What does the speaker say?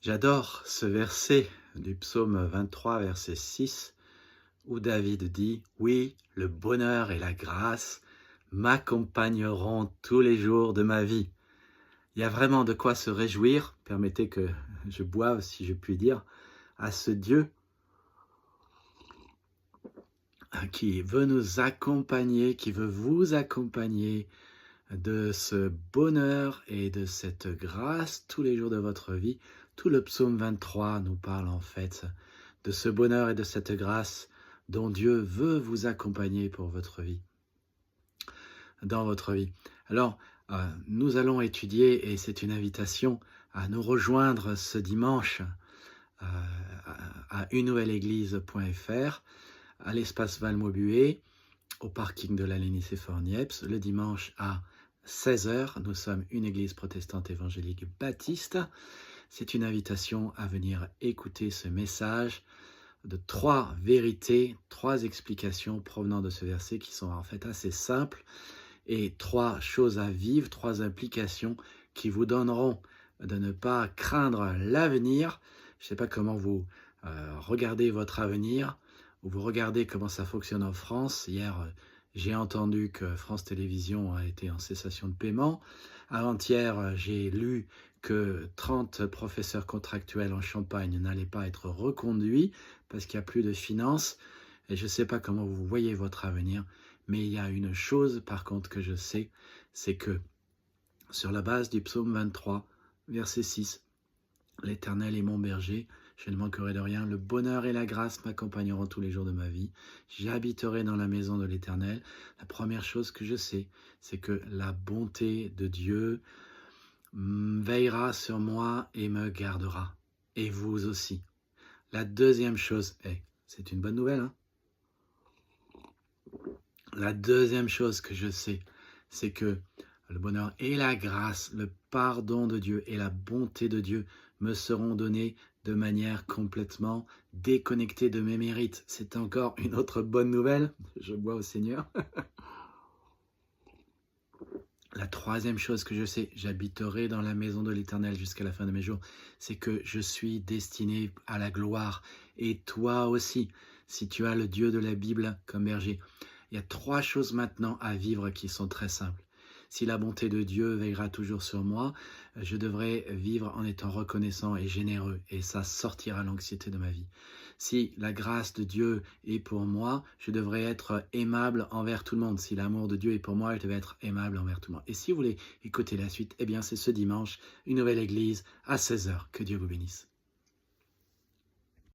J'adore ce verset du psaume 23, verset 6, où David dit: «Oui, le bonheur et la grâce m'accompagneront tous les jours de ma vie». Il y a vraiment de quoi se réjouir, permettez que je boive, si je puis dire, à ce Dieu qui veut nous accompagner, qui veut vous accompagner de ce bonheur et de cette grâce tous les jours de votre vie. Tout le psaume 23 nous parle en fait de ce bonheur et de cette grâce dont Dieu veut vous accompagner pour votre vie, dans votre vie. Alors, nous allons étudier, et c'est une invitation à nous rejoindre ce dimanche euh, à unenouvelleéglise.fr, à l'espace Valmaubuée, au parking de la Lénicée-Fort-Niepce, le dimanche à 16h. Nous sommes une église protestante évangélique baptiste. C'est une invitation à venir écouter ce message de 3 vérités, 3 explications provenant de ce verset qui sont en fait assez simples, et 3 choses à vivre, 3 implications qui vous donneront de ne pas craindre l'avenir. Je ne sais pas comment vous regardez votre avenir, ou vous regardez comment ça fonctionne en France. Hier, j'ai entendu que France Télévisions a été en cessation de paiement. Avant-hier, j'ai lu que 30 professeurs contractuels en Champagne n'allaient pas être reconduits parce qu'il n'y a plus de finances. Et je ne sais pas comment vous voyez votre avenir, mais il y a une chose par contre que je sais, c'est que sur la base du psaume 23, verset 6, « L'Éternel est mon berger, je ne manquerai de rien. Le bonheur et la grâce m'accompagneront tous les jours de ma vie. J'habiterai dans la maison de l'Éternel. » La première chose que je sais, c'est que la bonté de Dieu veillera sur moi et me gardera. Et vous aussi. La deuxième chose est, c'est une bonne nouvelle, hein? La deuxième chose que je sais, c'est que le bonheur et la grâce, le pardon de Dieu et la bonté de Dieu me seront donnés de manière complètement déconnectée de mes mérites. C'est encore une autre bonne nouvelle. Je bois au Seigneur. La troisième chose que je sais, j'habiterai dans la maison de l'Éternel jusqu'à la fin de mes jours, c'est que je suis destiné à la gloire. Et toi aussi, si tu as le Dieu de la Bible comme berger. Il y a 3 choses maintenant à vivre qui sont très simples. Si la bonté de Dieu veillera toujours sur moi, je devrais vivre en étant reconnaissant et généreux, et ça sortira l'anxiété de ma vie. Si la grâce de Dieu est pour moi, je devrais être aimable envers tout le monde. Si l'amour de Dieu est pour moi, je devrais être aimable envers tout le monde. Et si vous voulez écouter la suite, eh bien c'est ce dimanche, une nouvelle église à 16h. Que Dieu vous bénisse.